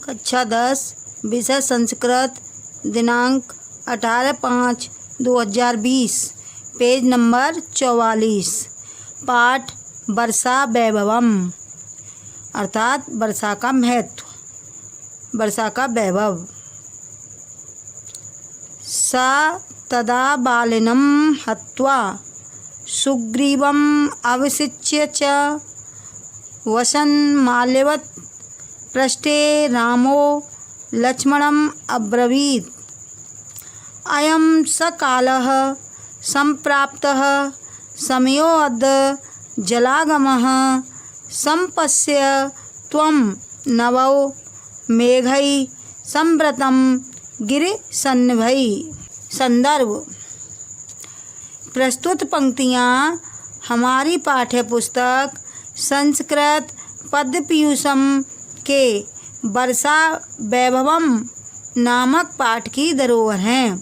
कक्षा 10 विषय संस्कृत, दिनांक 18/5/2020, पेज नंबर 44। पाठ वर्षा वैभवम, अर्थात वर्षा का महत्व, वर्षा का वैभव। सा तदा बालिनं हत्वा सुग्रीवम् अवसिच्य च वसन् माल्यवत् पृष्ठे रामो लक्ष्मणम् अब्रवीत्, अयं स कालः सम्प्राप्तः समयोऽद्य जलागमः सम्पश्य त्वं नवौ मेघैः संवृतं गिरिसन्निभैः। संदर्भ। प्रस्तुत पंक्तियाँ हमारी पाठ्य पुस्तक संस्कृत पद्यपीयूषम के वर्षा वैभवम नामक पाठ की धरोहर हैं।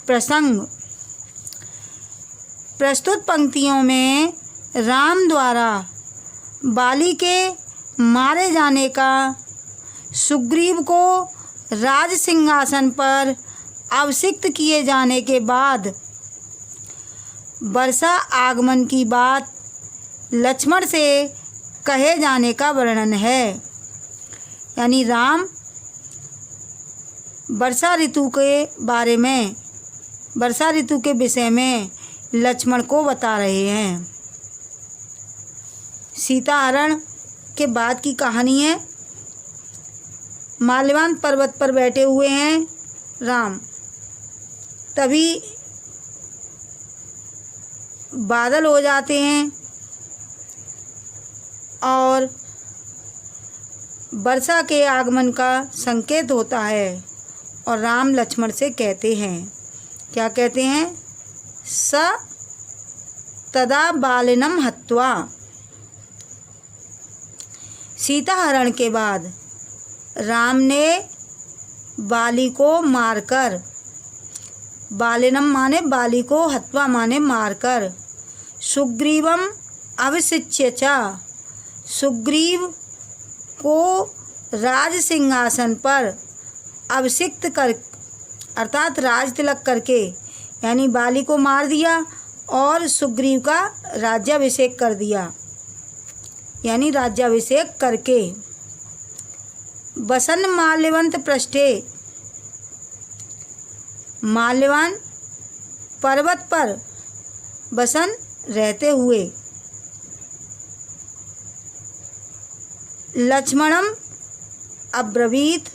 प्रसंग। प्रस्तुत पंक्तियों में राम द्वारा बाली के मारे जाने का, सुग्रीव को राज सिंहासन पर अभिषिक्त किए जाने के बाद वर्षा आगमन की बात लक्ष्मण से कहे जाने का वर्णन है। यानी राम वर्षा ऋतु के बारे में, वर्षा ऋतु के विषय में लक्ष्मण को बता रहे हैं। सीता हरण के बाद की कहानी है। माल्यवान पर्वत पर बैठे हुए हैं राम, तभी बादल हो जाते हैं और वर्षा के आगमन का संकेत होता है। और राम लक्ष्मण से कहते हैं, क्या कहते हैं? स तदा बालिनं हत्वा, सीता हरण के बाद राम ने बाली को मारकर, बालिनम माने बाली को, हत्वा माने मारकर, सुग्रीवम अवसिच्य च, सुग्रीव को राज सिंहासन पर अभिषिक्त कर, अर्थात राज तिलक करके, यानी बाली को मार दिया और सुग्रीव का राज्याभिषेक कर दिया, यानी राज्याभिषेक करके। वसन माल्यवंत पृष्ठे, माल्यवान पर्वत पर वसन रहते हुए, लक्ष्मणम अब्रवीत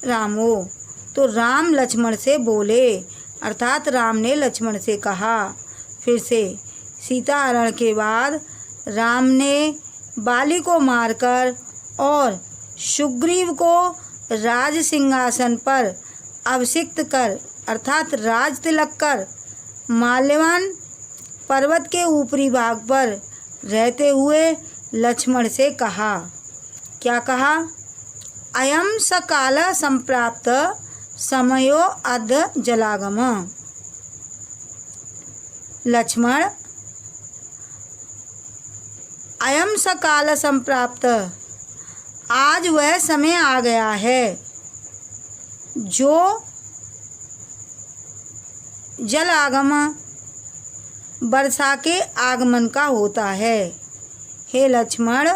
रामो, तो राम लक्ष्मण से बोले, अर्थात राम ने लक्ष्मण से कहा। फिर से, सीता हरण के बाद राम ने बाली को मारकर और सुग्रीव को राज सिंहासन पर अभिषिक्त कर, अर्थात राज तिलक कर, माल्यवान पर्वत के ऊपरी भाग पर रहते हुए लक्ष्मण से कहा। क्या कहा? अयं स कालः सम्प्राप्त समयो अद्य जलागम। लक्ष्मण, अयं स कालः सम्प्राप्त, आज वह समय आ गया है जो जल आगम, वर्षा के आगमन का होता है। हे लक्ष्मण,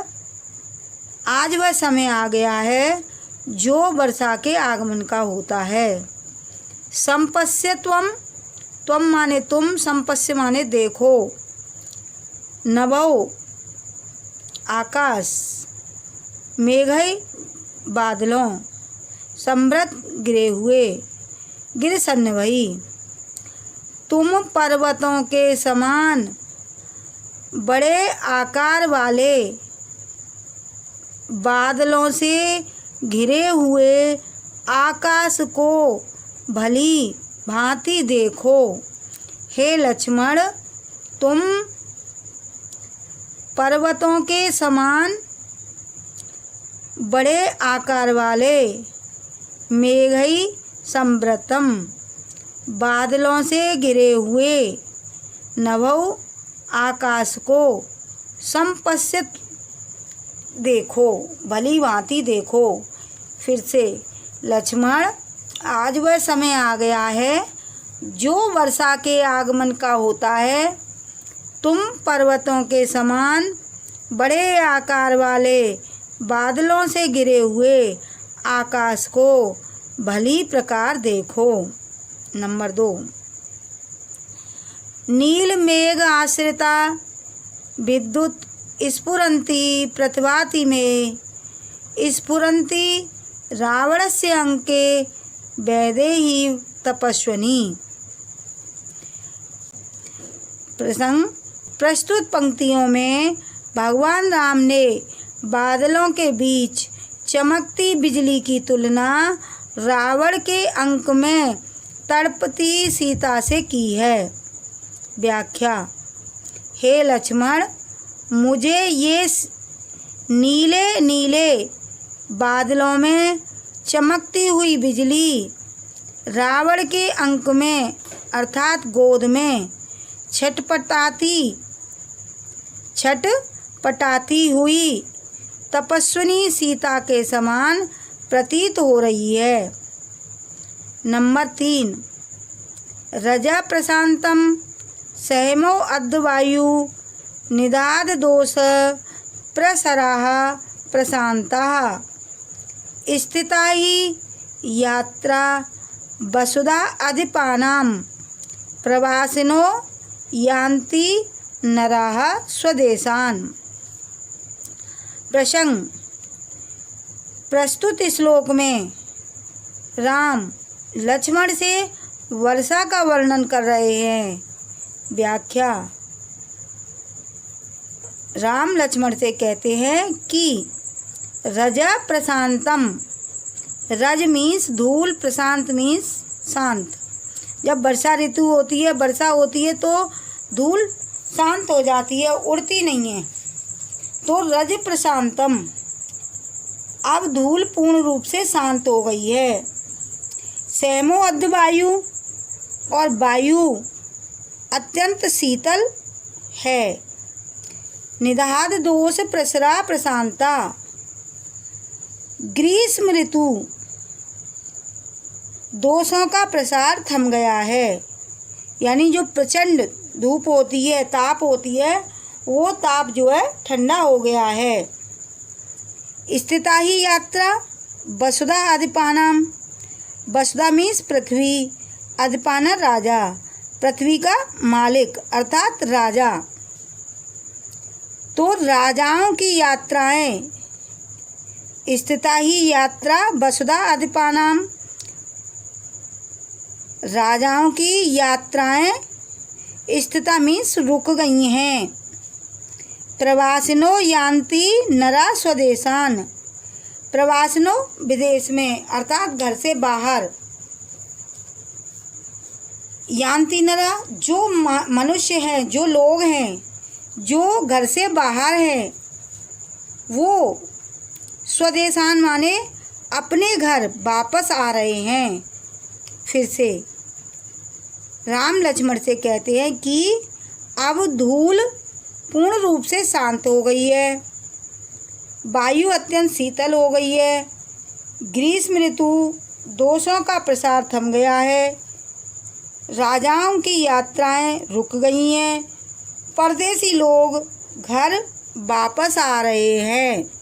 आज वह समय आ गया है जो वर्षा के आगमन का होता है। संपश्य त्वम, त्वम माने तुम, संपश्य माने देखो, नभो आकाश, मेघई बादलों, संवृत गिरे हुए, गिरिसन्निभई, तुम पर्वतों के समान बड़े आकार वाले बादलों से घिरे हुए आकाश को भली भांति देखो। हे लक्ष्मण, तुम पर्वतों के समान बड़े आकार वाले मेघई संवृतम, बादलों से घिरे हुए नभो आकाश को संपश्यत देखो, भली भांति देखो। फिर से, लक्ष्मण, आज वह समय आ गया है जो वर्षा के आगमन का होता है। तुम पर्वतों के समान बड़े आकार वाले बादलों से घिरे हुए आकाश को भली प्रकार देखो। नंबर 2, नील मेघ आश्रिता विद्युत स्फुरन्ति प्रतिभाति में स्फुरन्ति रावणस्य अंके वैदेही तपस्विनी। प्रसंग, प्रस्तुत पंक्तियों में भगवान राम ने बादलों के बीच चमकती बिजली की तुलना रावण के अंक में तड़पती सीता से की है। व्याख्या, हे लक्ष्मण, मुझे ये नीले नीले बादलों में चमकती हुई बिजली रावण के अंक में अर्थात गोद में छटपटाती हुई तपस्विनी सीता के समान प्रतीत हो रही है। नंबर 3, रजा प्रशांतम सहमो अद्वायु निदाद दोष प्रसराः प्रशांताः स्थिता ही यात्रा वसुधा अधिपानां प्रवासिनो यान्ति नराः स्वदेशान्। प्रसंग, प्रस्तुत श्लोक में राम लक्ष्मण से वर्षा का वर्णन कर रहे हैं। व्याख्या, राम लक्ष्मण से कहते हैं कि रजा प्रशांतम, रज मीन्स धूल, प्रशांत मीन्स शांत। जब वर्षा ऋतु होती है, वर्षा होती है तो धूल शांत हो जाती है, उड़ती नहीं है, तो रज प्रशांतम, अब धूल पूर्ण रूप से शांत हो गई है। सहमो अद्य वायु, और वायु अत्यंत शीतल है। निदाद दोष प्रसरा प्रशांता, ग्रीष्म ऋतु दोषों का प्रसार थम गया है, यानी जो प्रचंड धूप होती है, ताप होती है, वो ताप जो है ठंडा हो गया है। स्थिता ही यात्रा वसुधा अधिपानाम, वसुधा मीन्स पृथ्वी, अधिपाना राजा, पृथ्वी का मालिक अर्थात राजा। तो राजाओं की यात्राएं, स्थिता ही यात्रा वसुधा अधिपानाम, राजाओं की यात्राएं स्थिता मीन्स रुक गई हैं। प्रवासिनो यान्ति नरा स्वदेशान, प्रवासिनो विदेश में अर्थात घर से बाहर, यान्ति नरा जो मनुष्य हैं, जो लोग हैं जो घर से बाहर हैं, वो स्वदेशान माने अपने घर वापस आ रहे हैं। फिर से राम लक्ष्मण से कहते हैं कि अब धूल पूर्ण रूप से शांत हो गई है, वायु अत्यंत शीतल हो गई है, ग्रीष्म ऋतु दोषों का प्रसार थम गया है, राजाओं की यात्राएं रुक गई हैं, परदेसी लोग घर वापस आ रहे हैं।